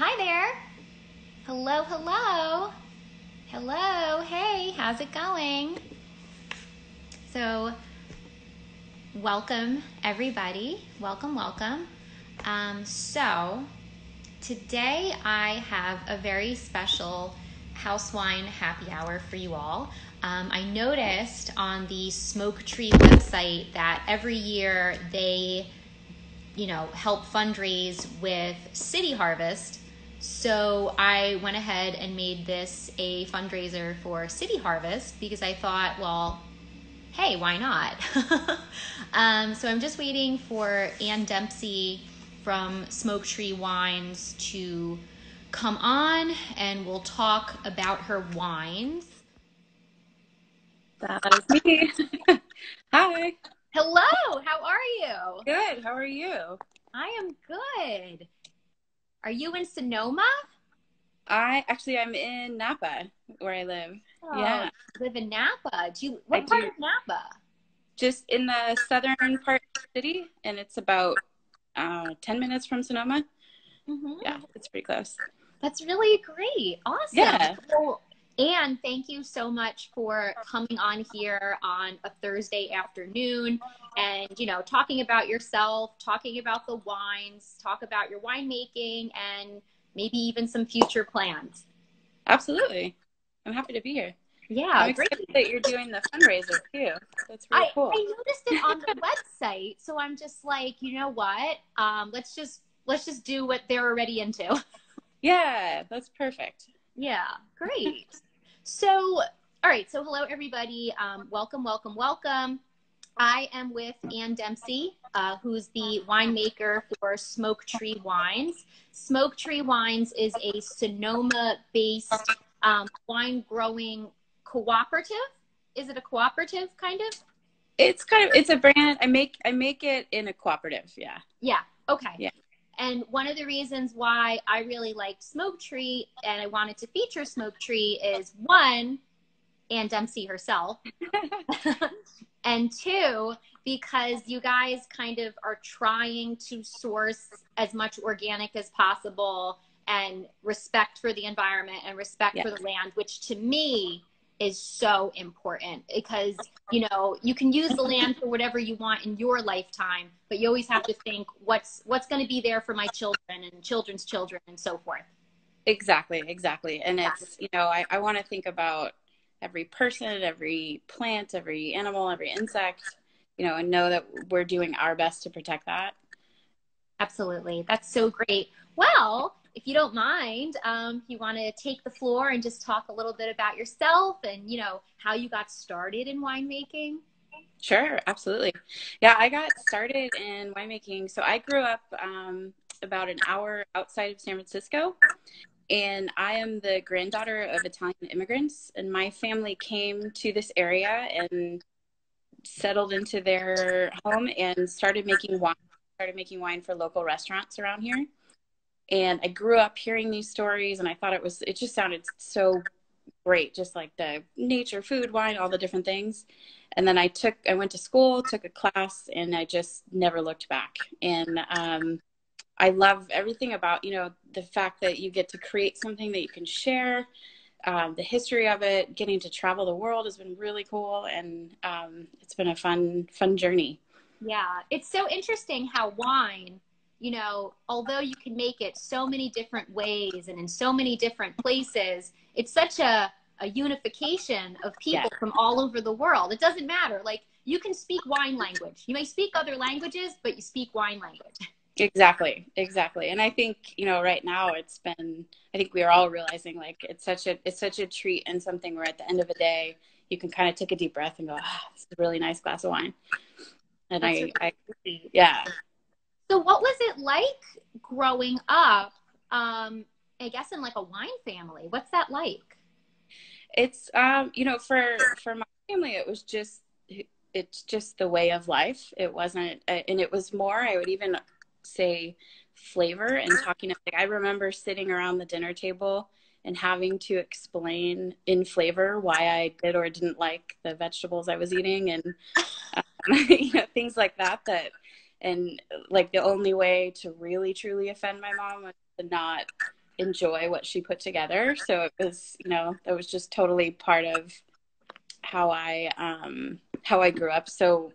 Hi there. Hello, hello. Hello. Hey, how's it going? So, welcome everybody. Welcome, welcome. So, today I have a very special house wine happy hour for you all. I noticed on the Smoke Tree website that every year they help fundraise with City Harvest. So I went ahead and made this a fundraiser for City Harvest because I thought, well, hey, why not? So I'm just waiting for Dempsey from Smoke Tree Wines to come on and we'll talk about her wines. That is me. Hi. Hello, how are you? Good. How are you? I am good. Are you in Sonoma? I'm in Napa where I live. Oh, Yeah, you live in Napa. I What part do. of Napa? Just in the southern part of the city, and it's about 10 minutes from Sonoma. Yeah, Hmm. it's pretty close. That's really great. Awesome. Yeah, Well, Anne, thank you so much for coming on here on a Thursday afternoon and, talking about yourself, talking about the wines, talk about your winemaking, and maybe even some future plans. absolutely. I'm happy to be here. I'm Yeah, great. excited that you're doing the fundraiser too. That's really I cool. noticed it on the website, so I'm just like, you know what? Let's just do what they're already into. Yeah, that's perfect. Yeah, great. So, all right. So, hello, everybody. Welcome, welcome, welcome. I am with Ann Dempsey, who's the winemaker for Smoke Tree Wines. Smoke Tree Wines is a Sonoma-based wine growing cooperative. Is it a cooperative, kind of? It's a brand. I make it in a cooperative. Yeah. Yeah. Okay. Yeah. And one of the reasons why I really liked Smoke Tree and I wanted to feature Smoke Tree is one, Ann Dempsey herself, and two, because you guys kind of are trying to source as much organic as possible and respect for the environment and respect Yeah. for the land, which to me is so important because you can use the land for whatever you want in your lifetime, but you always have to think what's going to be there for my children and children's children and so forth. Exactly, exactly. And Yeah, I want to think about every person, every plant, every animal, every insect, and know that we're doing our best to protect that. absolutely. That's so great. Well, if you don't mind, you want to take the floor and just talk a little bit about yourself and, how you got started in winemaking. Sure, absolutely. Yeah, I got started in winemaking. So I grew up about an hour outside of San Francisco, and I am the granddaughter of Italian immigrants. And my family came to this area and settled into their home and started making wine for local restaurants around here. And I grew up hearing these stories, and I thought it just sounded so great, just like the nature, food, wine, all the different things. And then I went to school, took a class, and I just never looked back. And I love everything about, the fact that you get to create something that you can share. The history of it, getting to travel the world has been really cool, and it's been a fun journey. Yeah, it's so interesting how wine, although you can make it so many different ways and in so many different places, it's such a unification of Yeah, people from all over the world. It doesn't matter. Like, you can speak wine language. You may speak other languages, but you speak wine language. exactly. And I think, right now I think we are all realizing like it's such a treat and something where at the end of the day, you can kind of take a deep breath and go, this is a really nice glass of wine. And That's really sweet. yeah, So what was it like growing up, I guess in like a wine family? What's that like? it's, for my family, it's just the way of life. It wasn't, and it was more, I would even say flavor and talking. Like I remember sitting around the dinner table and having to explain in flavor why I did or didn't like the vegetables I was eating and things like that. And like the only way to really truly offend my mom was to not enjoy what she put together. So it was, that was just totally part of how I grew up. So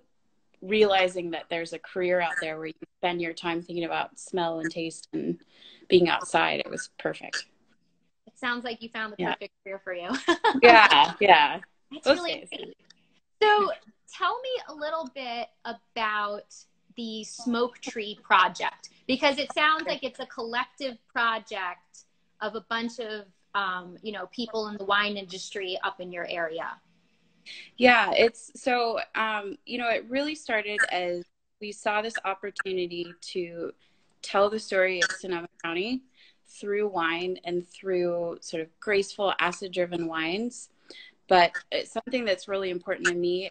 realizing that there's a career out there where you spend your time thinking about smell and taste and being outside, it was perfect. It sounds like you found the perfect career for you. Yeah. That's really great. So tell me a little bit about the Smoke Tree project, because it sounds like it's a collective project of a bunch of, people in the wine industry up in your area. Yeah, it's so, it really started as we saw this opportunity to tell the story of Sonoma County through wine and through sort of graceful, acid-driven wines. But it's something that's really important to me,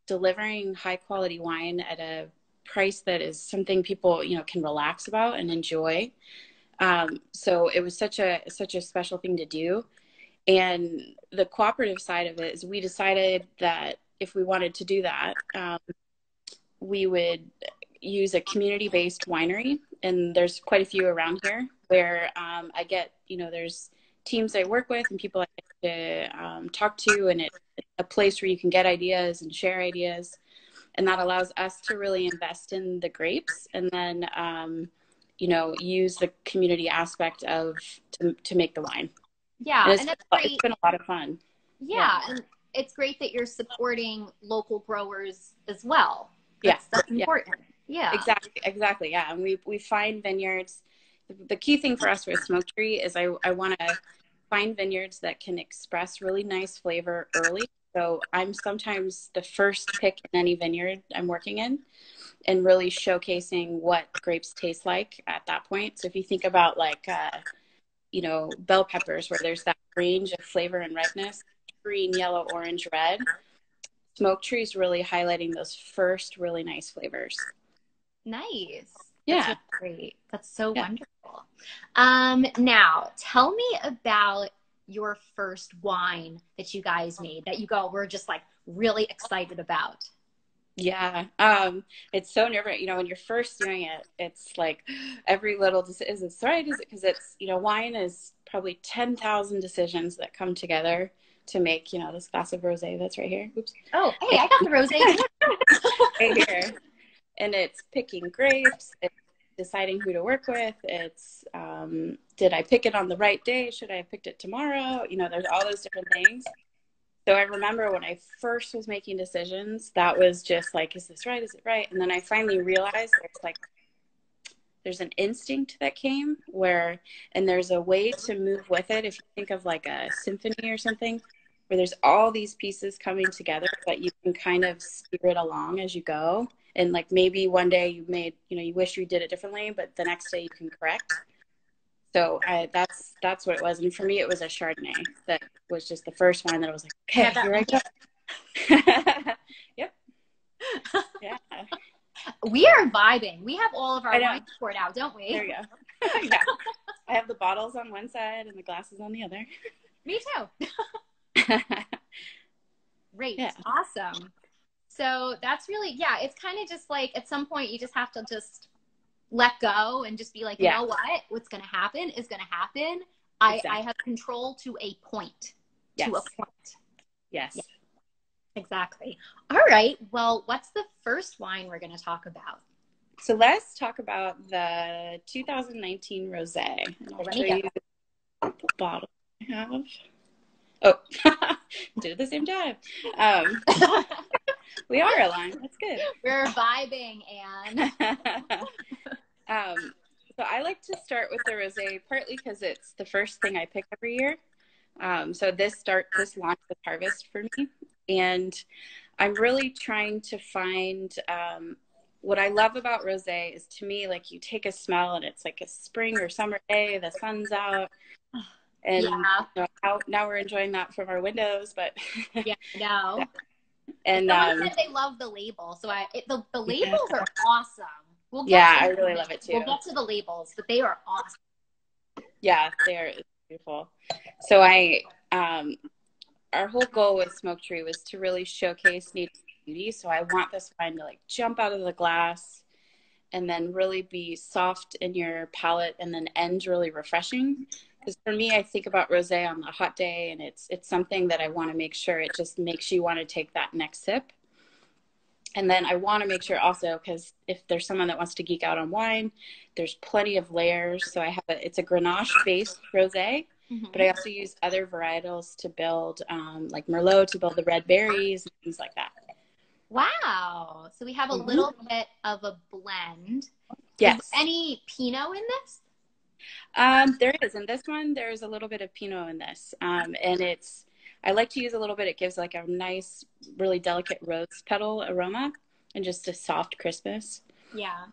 delivering high-quality wine at a price that is something people, can relax about and enjoy. So it was such a special thing to do. And the cooperative side of it is we decided that if we wanted to do that, we would use a community-based winery. And there's quite a few around here where I get, there's teams I work with and people I get to talk to, and it's a place where you can get ideas and share ideas. And that allows us to really invest in the grapes and then, use the community aspect to make the wine. Yeah, and that's great. It's been a lot of fun. Yeah, and it's great that you're supporting local growers as well. That's important. Yeah. Exactly. Yeah, and we find vineyards. The key thing for us with Smoke Tree is I want to find vineyards that can express really nice flavor early. So I'm sometimes the first pick in any vineyard I'm working in, and really showcasing what grapes taste like at that point. So if you think about bell peppers, where there's that range of flavor and ripeness, green, yellow, orange, red, Smoke Tree is really highlighting those first really nice flavors. Nice. Yeah. That's great. That's so wonderful. Now tell me about your first wine that you guys made that we're just like really excited about. Yeah. It's so nerve-wracking. When you're first doing it, it's like every little, is this right? Is it? Because it's, wine is probably 10,000 decisions that come together to make, this glass of rosé that's right here. Oops. Oh, hey, I got the rosé right here. And it's picking grapes. It's deciding who to work with. It's, did I pick it on the right day? Should I have picked it tomorrow? There's all those different things. So I remember when I first was making decisions, that was just like, is this right? Is it right? And then I finally realized there's an instinct that came and there's a way to move with it. If you think of like a symphony or something, where there's all these pieces coming together, but you can kind of steer it along as you go. And like maybe one day you wish you did it differently, but the next day you can correct. So that's what it was. And for me, it was a Chardonnay that was just the first wine that I was like, okay, here I go. Yep. Yeah. We are vibing. We have all of our wines poured out, don't we? There you go. Yeah. I have the bottles on one side and the glasses on the other. Me too. Great. Yeah. Awesome. So that's really, it's kind of just like at some point you just have to just let go and just be like, you know what? What's going to happen is going to happen. Exactly. I have control to a point. Yes. To a point. Yes. Yeah. Exactly. All right. Well, what's the first wine we're going to talk about? So let's talk about the 2019 Rosé. I'll show you the bottle I have. Oh, did it at the same time. We are aligned. That's good. We're vibing, Anne. So I like to start with the rosé, partly because it's the first thing I pick every year. So this launched with harvest for me, and I'm really trying to find what I love about rosé is, to me, like you take a smell and it's like a spring or summer day, the sun's out. And now we're enjoying that from our windows, but yeah, no. And someone said they love the label, so the labels are awesome. I really love it too. We'll get to the labels, but they are awesome. Yeah, they are beautiful. So our whole goal with Smoke Tree was to really showcase native beauty. So I want this wine to like jump out of the glass and then really be soft in your palate and then end really refreshing. Because for me, I think about rosé on a hot day, and it's something that I want to make sure it just makes you want to take that next sip. And then I want to make sure also, because if there's someone that wants to geek out on wine, there's plenty of layers. So I have it's a Grenache based rosé, but I also use other varietals to build, like Merlot to build the red berries and things like that. Wow. So we have a little bit of a blend. Yes. Is there any Pinot in this? There is. In this one, there's a little bit of Pinot in this. And I like to use a little bit. It gives like a nice, really delicate rose petal aroma and just a soft crispness. Yeah.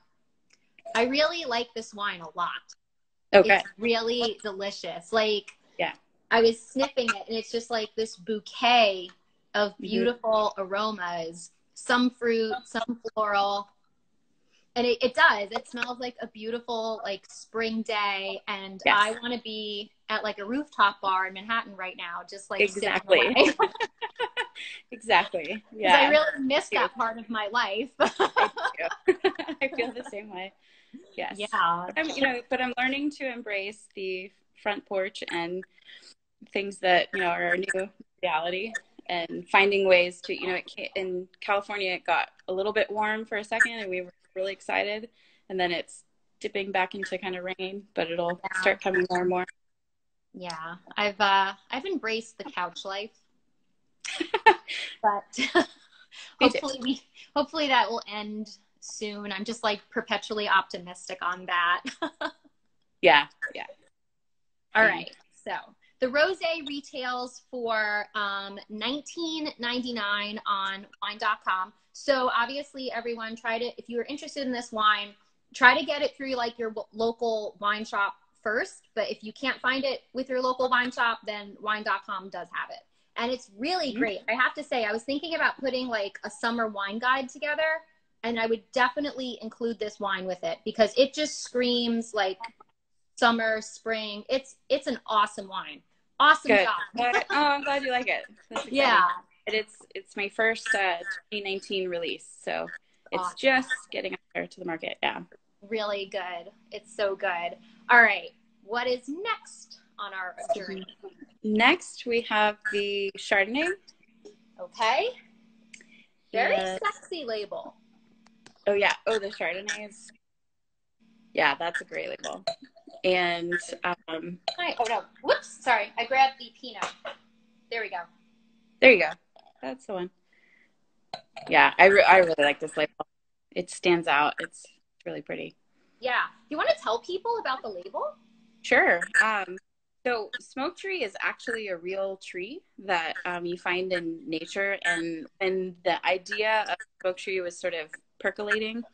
I really like this wine a lot. Okay. It's really delicious. Like, yeah. I was sniffing it, and it's just like this bouquet of beautiful aromas. Some fruit, some floral. And it does. It smells like a beautiful, like, spring day. And yes. I want to be at, like, a rooftop bar in Manhattan right now, just, like, exactly. Exactly. Yeah. I really miss that part of my life. I feel the same way. Yes. Yeah. But I'm learning to embrace the front porch and things that, are our new reality, and finding ways to, in California, it got a little bit warm for a second and we were really excited, and then it's dipping back into kind of rain, but it'll start coming more and more. Yeah. I've embraced the couch life, but hopefully that will end soon. I'm just like perpetually optimistic on that. Yeah. All right. So the rosé retails for $19.99 on wine.com. So obviously, everyone, if you are interested in this wine, try to get it through like your local wine shop first. But if you can't find it with your local wine shop, then wine.com does have it. And it's really great. I have to say, I was thinking about putting like a summer wine guide together, and I would definitely include this wine with it because it just screams like summer, spring. It's an awesome wine. Awesome Good. job. I'm glad you like it. Yeah. It's my first 2019 release, so it's just getting out there to the market. Yeah. Really good. It's so good. All right. What is next on our journey? Next, we have the Chardonnay. Okay. Very sexy label. Oh, yeah. Oh, the Chardonnay is... Yeah, that's a great label. And... Oh, no. Whoops. Sorry. I grabbed the Pinot. There we go. There you go. That's the one. Yeah, I really like this label. It stands out. It's really pretty. Yeah. Do you want to tell people about the label? Sure. So smoke tree is actually a real tree that you find in nature. And when the idea of smoke tree was sort of percolating,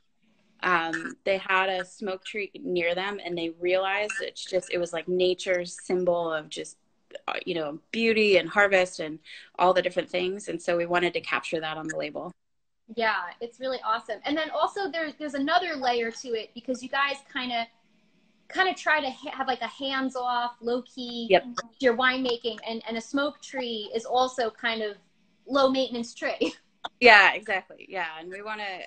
they had a smoke tree near them, and they realized it was like nature's symbol of just, beauty and harvest and all the different things. And so we wanted to capture that on the label. Yeah, it's really awesome. And then also there's another layer to it because you guys kind of try to have like a hands-off, low-key your winemaking, and a smoke tree is also kind of low-maintenance tree. Yeah, exactly. Yeah, and we want to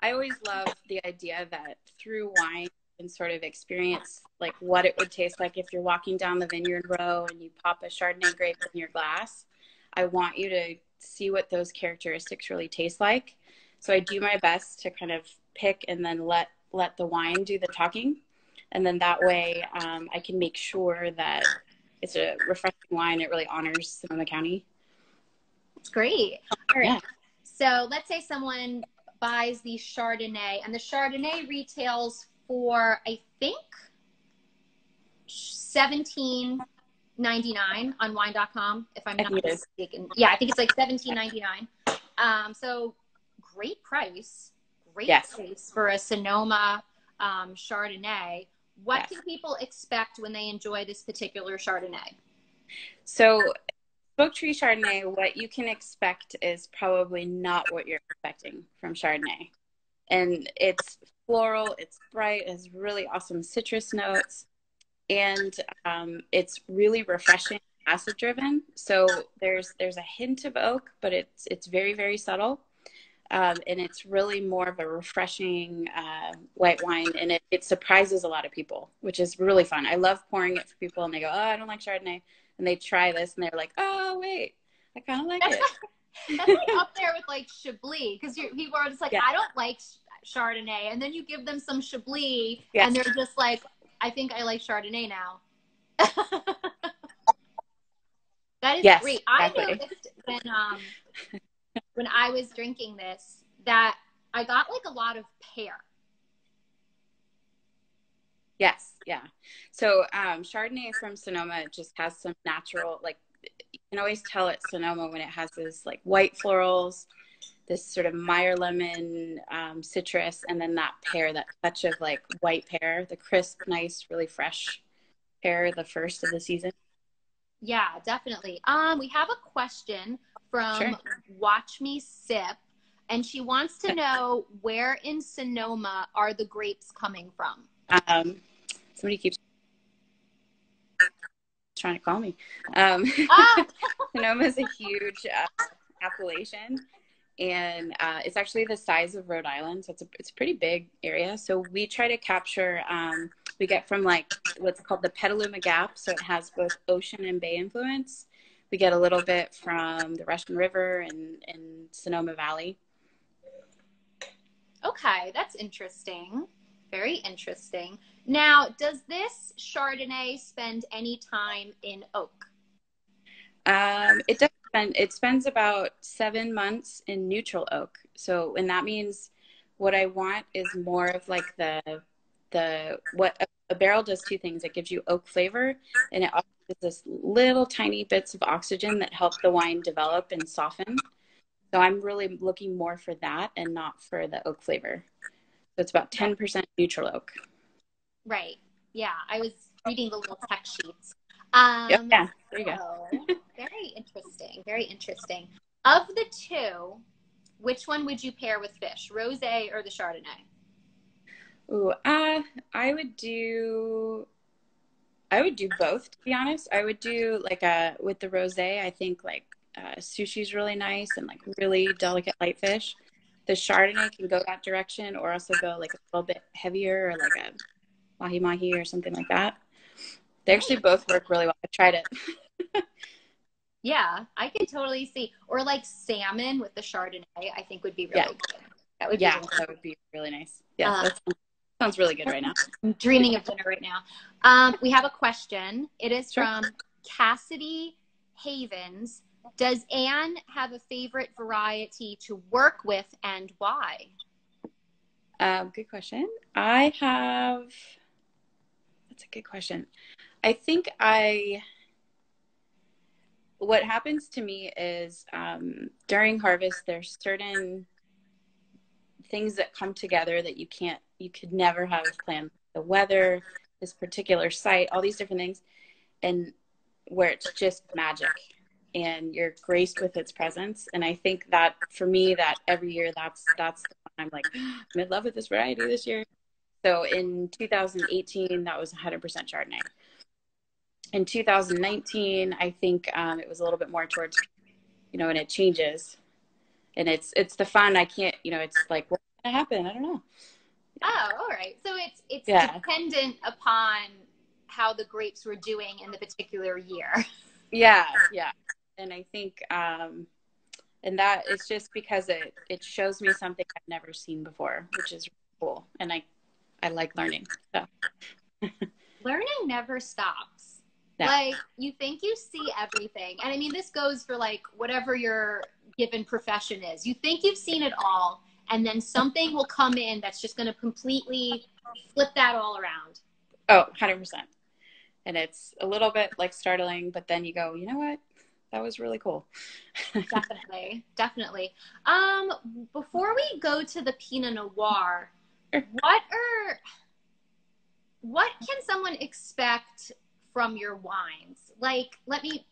I always love the idea that through wine you can sort of experience like what it would taste like if you're walking down the vineyard row and you pop a Chardonnay grape in your glass. I want you to see what those characteristics really taste like. So I do my best to kind of pick and then let the wine do the talking. And then that way I can make sure that it's a refreshing wine. It really honors Sonoma County. It's great. All right. Yeah. So let's say someone buys the Chardonnay, and the Chardonnay retails for, I think, $17.99 on wine.com, if I'm not mistaken. Yeah, I think it's like $17.99. So great price. Great price for a Sonoma Chardonnay. What can people expect when they enjoy this particular Chardonnay? So smoke tree Chardonnay, what you can expect is probably not what you're expecting from Chardonnay. And it's floral, it's bright, it has really awesome citrus notes, and it's really refreshing, acid driven. So there's a hint of oak, but it's very, very subtle. And it's really more of a refreshing white wine, and it surprises a lot of people, which is really fun. I love pouring it for people, and they go, "Oh, I don't like Chardonnay," and they try this, and they're like, "Oh, wait, I kind of like it." That's like up there with like Chablis, because people are just like, Yeah. I don't like Chardonnay, and then you give them some Chablis, Yes. and they're just like, I think I like Chardonnay now. That is Yes, great. I exactly. noticed when I was drinking this that I got like a lot of pear. Yes, yeah. So Chardonnay from Sonoma just has some natural, like you can always tell it's Sonoma when it has this like white florals, this sort of Meyer lemon citrus, and then that pear, that touch of like white pear, the crisp, nice, really fresh pear, the first of the season. Yeah, definitely. We have a question Sure. from Watch Me Sip, and she wants to know, where in Sonoma are the grapes coming from? Somebody keeps trying to call me. Ah, Sonoma is a huge appellation, and it's actually the size of Rhode Island, so it's a pretty big area. So we try to capture. We get from like what's called the Petaluma Gap, so it has both ocean and bay influence. We get a little bit from the Russian River and Sonoma Valley. okay, that's interesting. Very interesting. Now, does this Chardonnay spend any time in oak? It does spend, it spends about 7 months in neutral oak. So, and that means what I want is more of like the what a barrel does two things. It gives you oak flavor, and it also gives this little tiny bits of oxygen that help the wine develop and soften. So I'm really looking more for that and not for the oak flavor. So it's about 10% neutral oak. Right. Yeah, I was reading the little tech sheets. Yep. Yeah, there you go. So very interesting. Very interesting. Of the two, which one would you pair with fish, rosé or the Chardonnay? Ooh, I would do I would do both, to be honest. I would do like a with the rosé. I think like sushi's really nice and like really delicate light fish. The Chardonnay can go that direction, or also go like a little bit heavier, or like a mahi mahi or something like that. They actually Nice. both work really well. I tried it. Yeah, I can totally see. Or like salmon with the Chardonnay, I think would be Yeah, really good. That would be yeah, really that would be really nice. Yes, that sounds really good right now. I'm dreaming of dinner right now. We have a question. It is Sure. from Cassidy Havens. Does Anne have a favorite variety to work with, and why? Good question. I have. That's a good question. I think what happens to me is during harvest, there's certain things that come together that you could never have planned. The weather, this particular site, all these different things, and where it's just magic and you're graced with its presence. And I think that for me, that every year, that's the one I'm like, I'm in love with this variety this year. So in 2018, that was 100% Chardonnay. In 2019, I think it was a little bit more towards, and it changes, and it's the fun. I can't, it's like what's gonna happen? I don't know. Oh, all right. So it's Yeah, dependent upon how the grapes were doing in the particular year. yeah, yeah. And I think, and that it's just because it shows me something I've never seen before, which is really cool, and I like learning. So Learning never stops. yeah, Like, you think you see everything. And I mean, this goes for like whatever your given profession is. You think you've seen it all, and then something will come in that's just going to completely flip that all around. oh, 100%. And it's a little bit like startling, but then you go, you know what? That was really cool. Definitely. Definitely. Before we go to the Pinot Noir, Sure. what can someone expect from your wines? Like, let me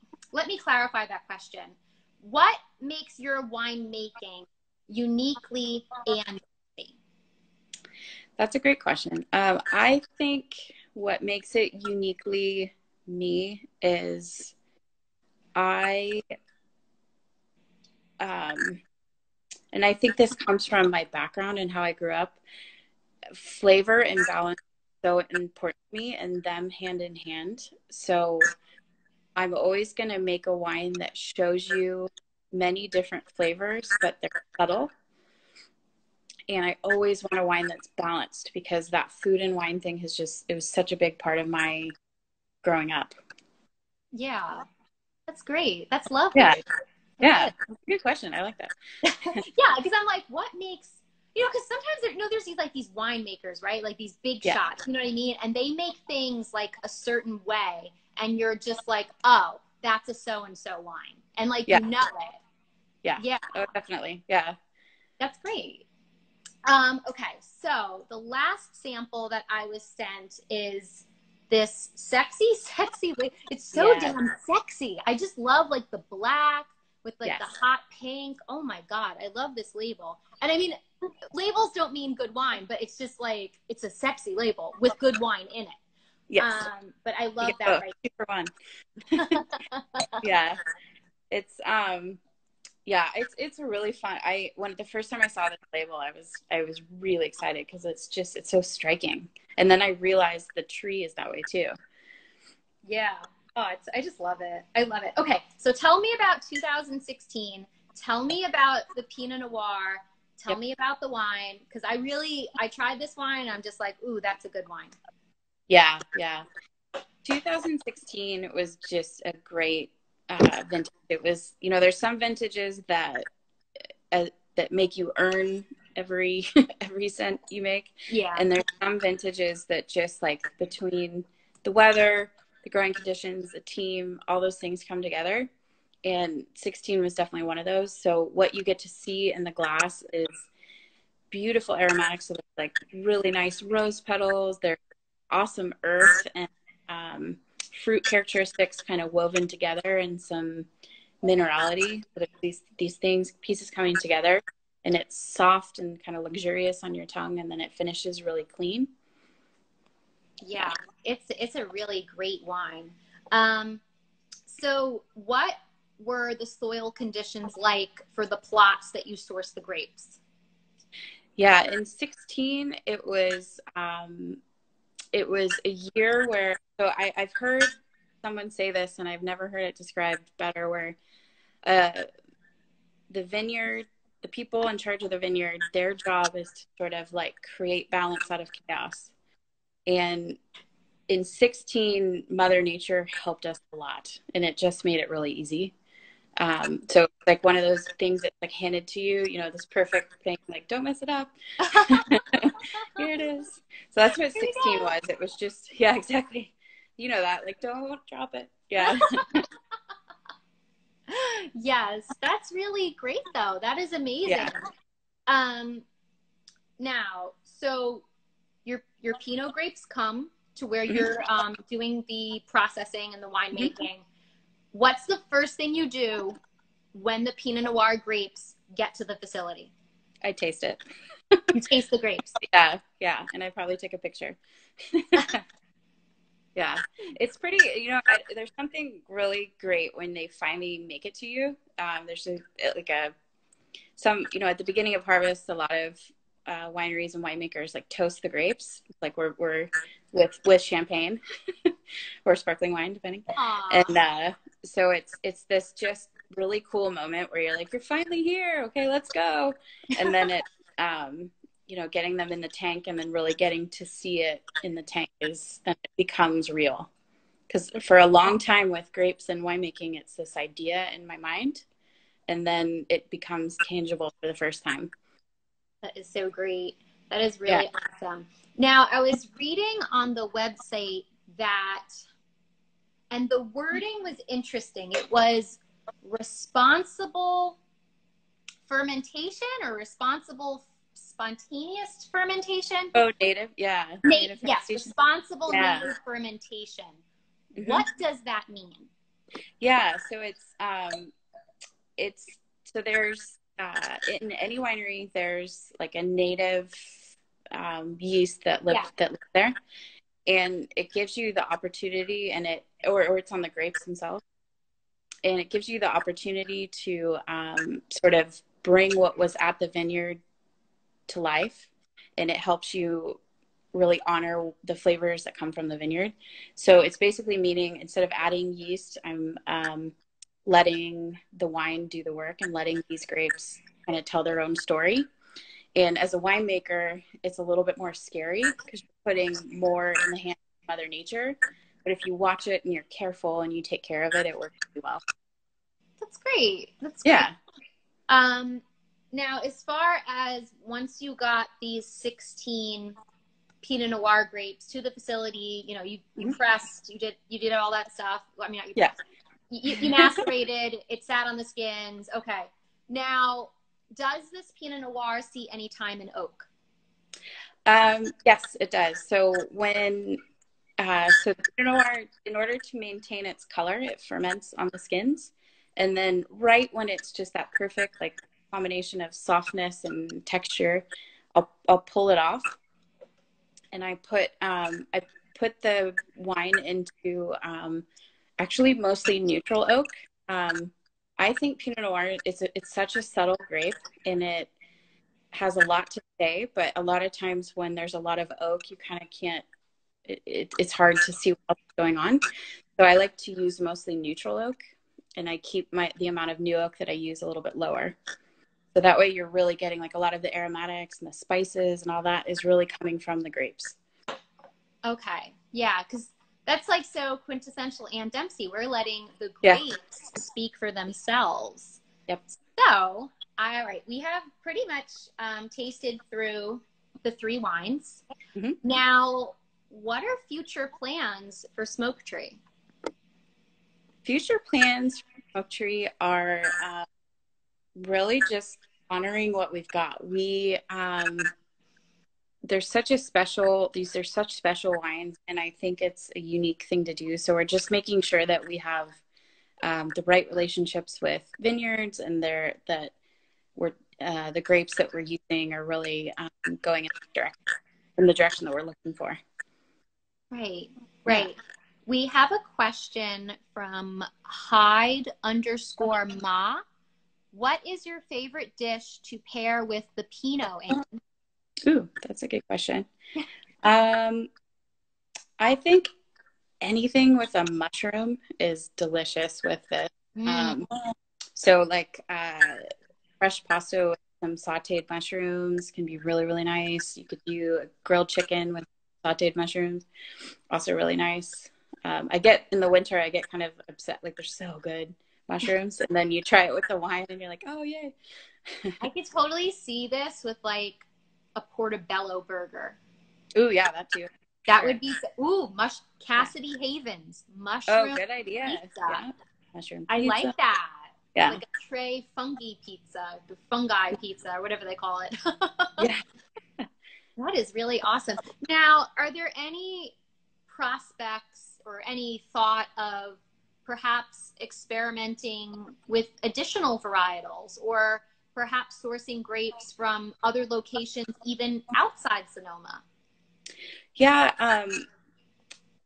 clarify that question. What makes your wine making uniquely and That's a great question. I think what makes it uniquely me is I um, and I think this comes from my background and how I grew up. Flavor and balance is so important to me, and them hand in hand. So I'm always going to make a wine that shows you many different flavors, but they're subtle. And I always want a wine that's balanced because that food and wine thing it was such a big part of my growing up. Yeah, that's great. That's Yeah. lovely. That's Yeah. good. That's a good question. I like that. Yeah, because I'm like, what makes, because sometimes there's these like these winemakers, right? Like these big Yeah. shots, you know what I mean? And they make things like a certain way, and you're just like, oh, that's a so and so wine, and like Yeah. you know it. Yeah. Yeah, Oh, definitely. Yeah. that's great. Okay, so the last sample that I was sent is this sexy, sexy. It's so Yeah. damn sexy. I just love like the black with like Yes. the hot pink. Oh my God, I love this label. And I mean, labels don't mean good wine, but it's just like, it's a sexy label with good wine in it. Yes. But I You love get that both. right. 2 for 1. Yeah. It's yeah, it's a really fun. When the first time I saw this label, I was really excited because it's so striking. And then I realized the tree is that way too. Yeah. Oh, I just love it. I love it. Okay, so tell me about 2016. Tell me about the Pinot Noir. Tell Yep. me about the wine, because I tried this wine and I'm just like, ooh, that's a good wine. Yeah, yeah. 2016 was just a great vintage. It was, there's some vintages that make you earn every every cent you make, Yeah. and there's some vintages that just like between the weather, the growing conditions, the team, all those things come together. And 16 was definitely one of those. So what you get to see in the glass is beautiful aromatics. So there's like really nice rose petals. There's awesome earth and fruit characteristics kind of woven together, and some minerality. So these things, pieces coming together, and it's soft and kind of luxurious on your tongue, and then it finishes really clean. Yeah. It's a really great wine. So what were the soil conditions like for the plots that you sourced the grapes? Yeah, in 16, it was a year where, so I've heard someone say this, and I've never heard it described better, where the vineyard, the people in charge of the vineyard, their job is to sort of like create balance out of chaos. And in 16, Mother Nature helped us a lot, and it just made it really easy. So like one of those things that's like handed to you, this perfect thing, like don't mess it up. Here it is. So that's what 16 was. It was just, yeah, exactly. You know that, like don't drop it. Yeah. Yes, that's really great though. That is amazing. Yeah. Now, so your Pinot grapes come to where you're doing the processing and the winemaking. What's the first thing you do when the Pinot Noir grapes get to the facility? I taste it. You taste the grapes. Yeah. Yeah. And I probably take a picture. Yeah. It's pretty, there's something really great when they finally make it to you. There's at the beginning of harvest, a lot of wineries and winemakers like toast the grapes, like we're with champagne or sparkling wine, depending. Aww. And so it's this just really cool moment where you're like, you're finally here. Okay, let's go. And then getting them in the tank and then really getting to see it in the tank then it becomes real. Because for a long time with grapes and winemaking, it's this idea in my mind, and then it becomes tangible for the first time. That is so great. That is really awesome. Now, I was reading on the website and the wording was interesting. It was responsible fermentation or responsible spontaneous fermentation. Oh, native, yeah. Native yes, responsible native fermentation. Mm-hmm. What does that mean? Yeah, so there's in any winery there's like a native yeast that lives there, and it gives you the opportunity, and or it's on the grapes themselves, and it gives you the opportunity to sort of bring what was at the vineyard to life, and it helps you really honor the flavors that come from the vineyard. So it's basically meaning instead of adding yeast, I'm letting the wine do the work and letting these grapes kind of tell their own story. And as a winemaker, it's a little bit more scary because you're putting more in the hands of Mother Nature. But if you watch it and you're careful and you take care of it, it works really well. That's great. That's great. Yeah. Now, as far as once you got these 16 Pinot Noir grapes to the facility, you know, you pressed, you did all that stuff. I mean, not you pressed. You macerated, it sat on the skins. Okay. Now, does this Pinot Noir see any time in oak? Yes, it does. So when so the Pinot Noir, in order to maintain its color, it ferments on the skins, and then right when it's just that perfect like combination of softness and texture, I'll pull it off, and I put the wine into actually mostly neutral oak. I think Pinot Noir it's such a subtle grape, and it has a lot to say, but a lot of times when there's a lot of oak, you kind of can't. It's hard to see what's going on. So I like to use mostly neutral oak, and I keep the amount of new oak that I use a little bit lower. So that way you're really getting like a lot of the aromatics and the spices and all that is really coming from the grapes. Okay. Yeah, because that's like so quintessential and Dempsey. We're letting the grapes speak for themselves. Yep. So, all right, we have pretty much tasted through the 3 wines. Mm-hmm. Now, what are future plans for Smoke Tree? Future plans for Smoke Tree are really just honoring what we've got. They're such special wines, and I think it's a unique thing to do. So we're just making sure that we have the right relationships with vineyards, and the grapes that we're using are really going in the direction that we're looking for. Right. Yeah. We have a question from Hyde_Ma. What is your favorite dish to pair with the Pinot in? Ooh, that's a good question. I think anything with a mushroom is delicious with this. So like fresh pasta with some sauteed mushrooms can be really, really nice. You could do a grilled chicken with sauteed mushrooms, also really nice. In the winter, I get kind of upset, like they're so good, mushrooms, and then you try it with the wine and you're like, oh yay. I could totally see this with like a portobello burger. Ooh, yeah, that too. That would be Cassidy Haven's mushroom. Oh, good idea. Pizza. Yeah. Mushroom pizza. I like that. Yeah. Like a tray fungi pizza, or whatever they call it. Yeah. That is really awesome. Now, are there any prospects or any thought of perhaps experimenting with additional varietals, or perhaps sourcing grapes from other locations, even outside Sonoma? Yeah.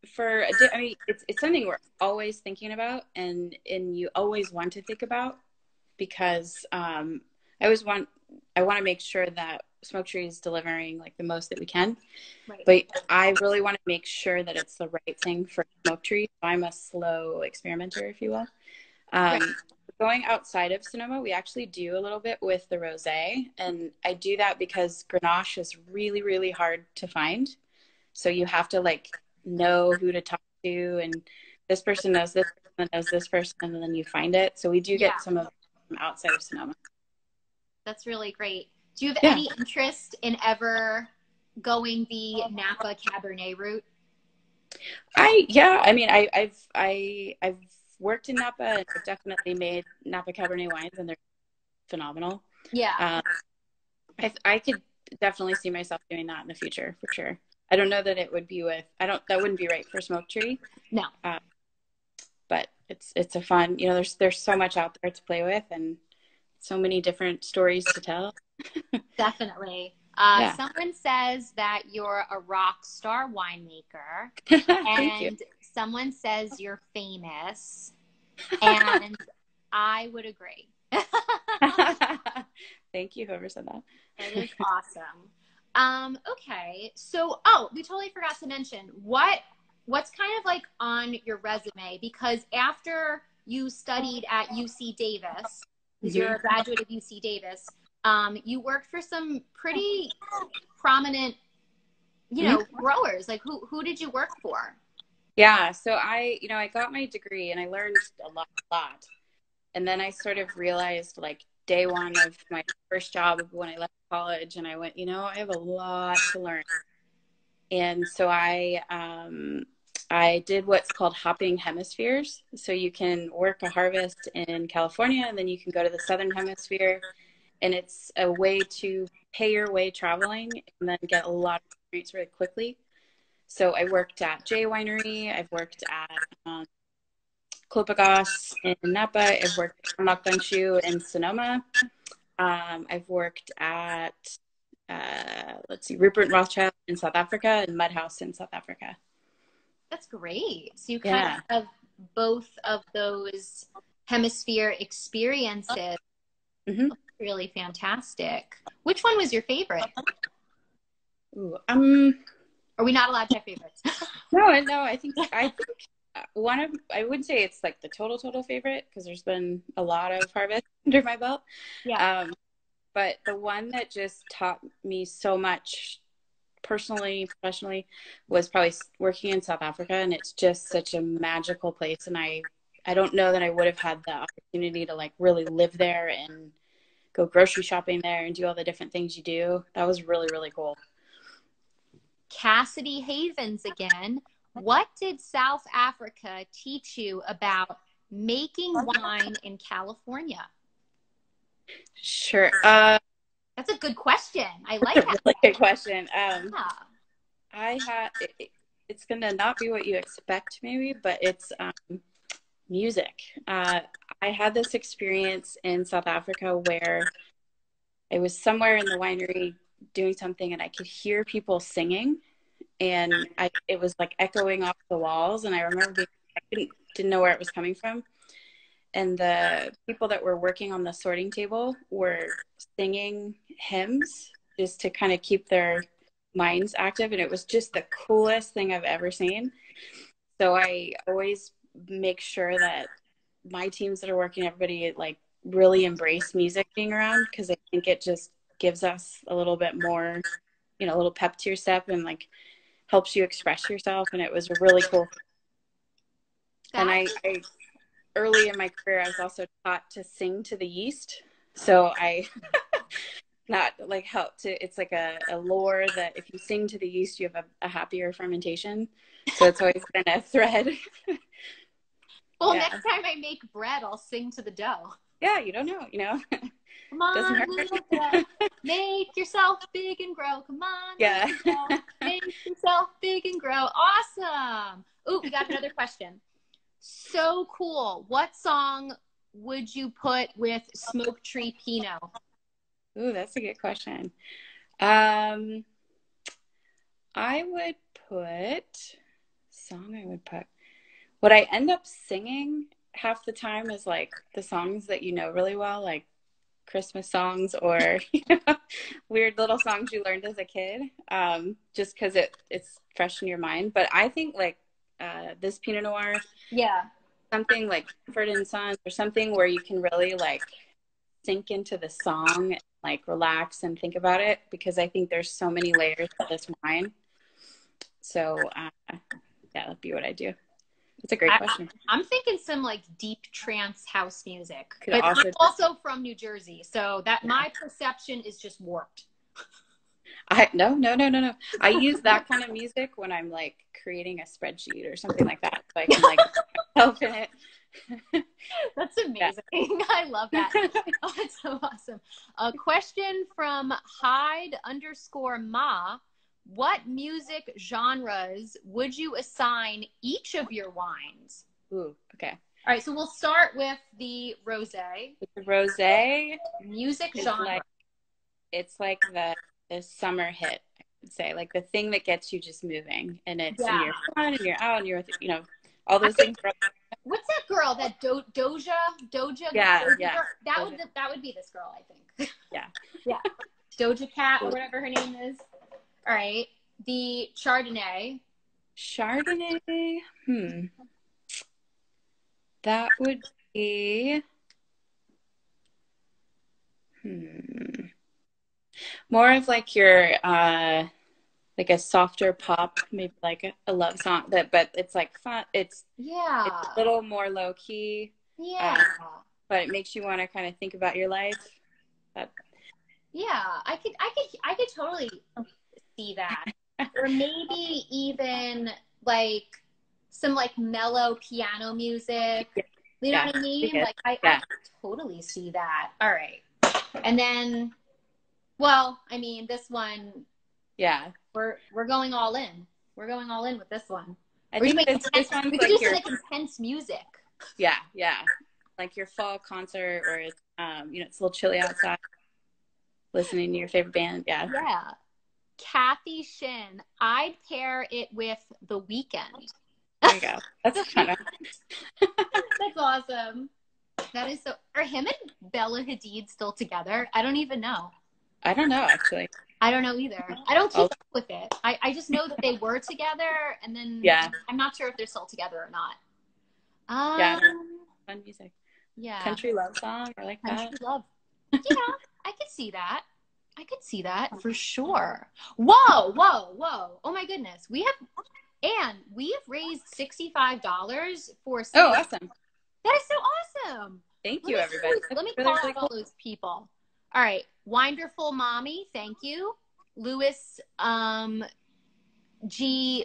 It's something we're always thinking about, and you always want to think about, because I want to make sure that Smoke Tree is delivering like the most that we can. Right. But I really want to make sure that it's the right thing for Smoke Tree. So I'm a slow experimenter, if you will. Right. Going outside of Sonoma, we actually do a little bit with the rosé, and I do that because Grenache is really, really hard to find. So you have to like know who to talk to, and this person knows this person knows this person, and then you find it. So we do get some of them outside of Sonoma. That's really great. Do you have any interest in ever going the Napa Cabernet route? I've worked in Napa, and I've definitely made Napa Cabernet wines, and they're phenomenal. Yeah. I could definitely see myself doing that in the future for sure. I don't know that it would be that wouldn't be right for Smoke Tree. No. But it's a fun, there's so much out there to play with, and so many different stories to tell. Definitely. Someone says that you're a rock star winemaker. And someone says you're famous. And I would agree. Thank you, whoever said that. That is awesome. Okay. So, we totally forgot to mention what's kind of like on your resume, because after you studied at UC Davis, because you're a graduate of UC Davis, you worked for some pretty prominent, growers. Like who did you work for? Yeah, so I got my degree and I learned a lot. And then I sort of realized like day one of my first job when I left college, and I went, I have a lot to learn. And so I did what's called hopping hemispheres. So you can work a harvest in California and then you can go to the Southern Hemisphere, and it's a way to pay your way traveling and then get a lot of experience really quickly. So I worked at J Winery. I've worked at Clopagos in Napa. I've worked at Makbanshu in Sonoma. I've worked at, Rupert Rothschild in South Africa and Mudhouse in South Africa. That's great. So you kind of have both of those hemisphere experiences. Mm-hmm. Really fantastic. Which one was your favorite? Ooh, Are we not allowed to have favorites? No. I think one of, I wouldn't say it's like the total favorite, because there's been a lot of harvest under my belt. Yeah. But the one that just taught me so much personally, professionally, was probably working in South Africa. And it's just such a magical place. And I don't know that I would have had the opportunity to like really live there and go grocery shopping there and do all the different things you do. That was really, really cool. Cassidy Havens again. What did South Africa teach you about making wine in California? Sure. That's a good question. I like that. Really good question. Yeah. It's going to not be what you expect maybe, but it's music. I had this experience in South Africa where I was somewhere in the winery doing something and I could hear people singing, and it was like echoing off the walls. And I remember I didn't know where it was coming from. And the people that were working on the sorting table were singing hymns just to kind of keep their minds active. And it was just the coolest thing I've ever seen. So I always make sure that my teams that are working, everybody like really embrace music being around, because I think it just gives us a little bit more, a little pep to your step and like helps you express yourself. And it was really cool. And I early in my career, I was also taught to sing to the yeast. So I not like it's like a lore that if you sing to the yeast, you have a happier fermentation. So it's always been a thread. Well, next time I make bread, I'll sing to the dough. Yeah, you don't know, Come on, little bread, make yourself big and grow. Come on, make yourself big and grow. Awesome. Ooh, we got another question. So cool. What song would you put with Smoke Tree Pinot? Ooh, that's a good question. I would put what I end up singing half the time is like the songs that you know really well, like Christmas songs or weird little songs you learned as a kid, just because it's fresh in your mind. But I think like this Pinot Noir, something like Ferdinand Sons or something where you can really like sink into the song and like relax and think about it, because I think there's so many layers to this wine. So that'd be what I do. It's a great question. I'm thinking some like deep trance house music, but I'm also from New Jersey, so that my perception is just warped. No. I use that kind of music when I'm like creating a spreadsheet or something like that, so I can like help in it. That's amazing. Yeah. I love that. Oh, it's so awesome. A question from Hyde_Ma. What music genres would you assign each of your wines? Ooh, okay. All right, so we'll start with the rosé. The rosé music genre. It's like the summer hit, I would say, like the thing that gets you just moving, and it's and you're fun and you're out and you're with, All those things. What's that girl? That Doja? Yeah, Doja yeah. girl? That would be this girl, I think. Yeah. Yeah. Doja Cat or whatever her name is. All right. The Chardonnay. Chardonnay. That would be more of like your like a softer pop, maybe like a love song but it's like fun. It's a little more low key. Yeah. But it makes you want to kind of think about your life. Yeah, I could totally see that. Or maybe even like some like mellow piano music. You know what I mean? Like I could totally see that. All right. And then, well, I mean, this one, we're going all in. We're going all in with this one. I think this one's we like could do some like intense music. Yeah, like your fall concert, or it's it's a little chilly outside, listening to your favorite band. Yeah. Kathy Shin. I'd pair it with The Weeknd. There you go. That's kind of. That's awesome. That is so. Are him and Bella Hadid still together? I don't even know. I don't know, actually. I don't know either. I don't keep up with it. I just know that they were together, and then I'm not sure if they're still together or not. Fun music. Yeah. Country love song. I like Country that. love. Yeah, I could see that. I could see that for sure. Whoa. Oh my goodness. We have raised $65 for Oh, awesome. That is so awesome. Thank you, everybody. Let me call out all those people. All right. Wonderful Mommy, thank you. Louis G.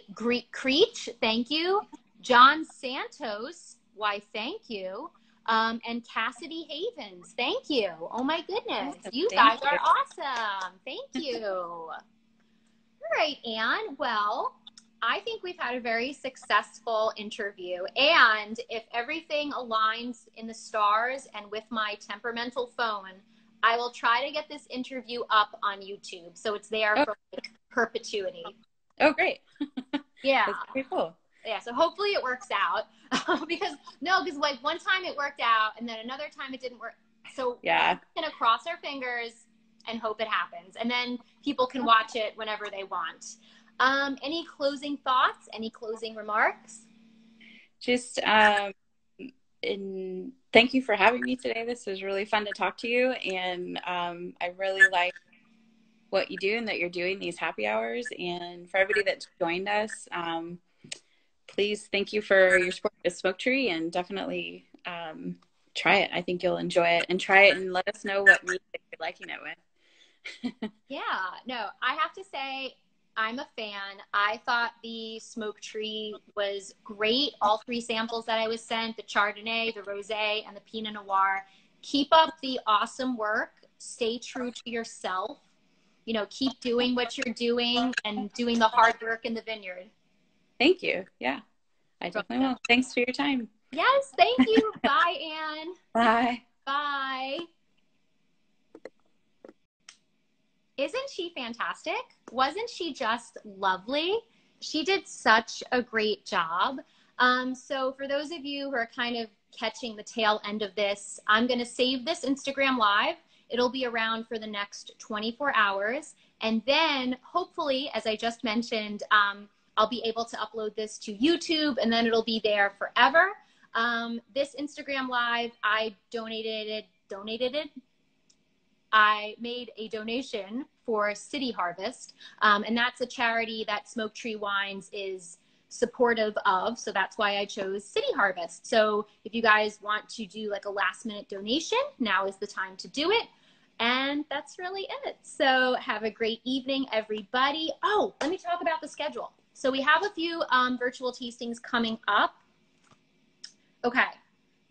Creech, thank you. John Santos, why, thank you. And Cassidy Havens, thank you. Oh my goodness. You guys are awesome. Thank you. All right, Anne. Well, I think we've had a very successful interview. And if everything aligns in the stars and with my temperamental phone, I will try to get this interview up on YouTube. So it's there for like perpetuity. Oh, great. Yeah. That's pretty cool. Yeah, so hopefully it works out. because like one time it worked out and then another time it didn't work. So we're gonna cross our fingers and hope it happens. And then people can watch it whenever they want. Any closing thoughts? Any closing remarks? Just thank you for having me today. This was really fun to talk to you, and I really like what you do and that you're doing these happy hours. And for everybody that's joined us, please, thank you for your support of Smoke Tree, and definitely try it. I think you'll enjoy it, and try it and let us know what music you're liking it with. Yeah, no, I have to say I'm a fan. I thought the Smoke Tree was great. All three samples that I was sent, the Chardonnay, the Rosé, and the Pinot Noir. Keep up the awesome work. Stay true to yourself. You know, keep doing what you're doing and doing the hard work in the vineyard. Thank you. Yeah, I definitely will. Thanks for your time. Yes, thank you. Bye, Anne. Bye. Bye. Isn't she fantastic? Wasn't she just lovely? She did such a great job. So for those of you who are kind of catching the tail end of this, I'm going to save this Instagram Live. It'll be around for the next 24 hours. And then hopefully, as I just mentioned, I'll be able to upload this to YouTube, and then it'll be there forever. This Instagram Live, I made a donation for City Harvest, and that's a charity that Smoke Tree Wines is supportive of, so that's why I chose City Harvest. So if you guys want to do like a last minute donation, now is the time to do it. And that's really it. So have a great evening, everybody. Oh, let me talk about the schedule. So we have a few virtual tastings coming up. Okay,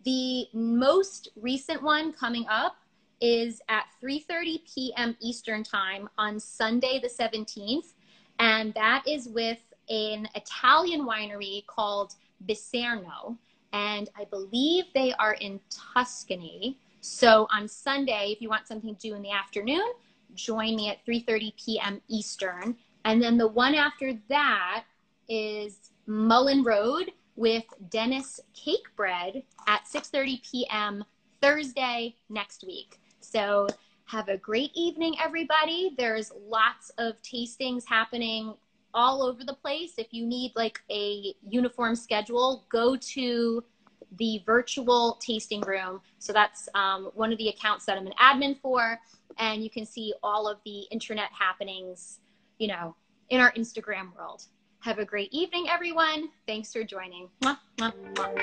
the most recent one coming up is at 3:30 p.m. Eastern Time on Sunday the 17th. And that is with an Italian winery called Biserno. And I believe they are in Tuscany. So on Sunday, if you want something to do in the afternoon, join me at 3:30 p.m. Eastern. And then the one after that is Mullen Road with Dennis Cake Bread at 6:30 p.m. Thursday next week. So have a great evening, everybody. There's lots of tastings happening all over the place. If you need like a uniform schedule, go to the virtual tasting room. So that's one of the accounts that I'm an admin for. And you can see all of the internet happenings, you know, in our Instagram world. Have a great evening, everyone. Thanks for joining. Mwah, mwah, mwah.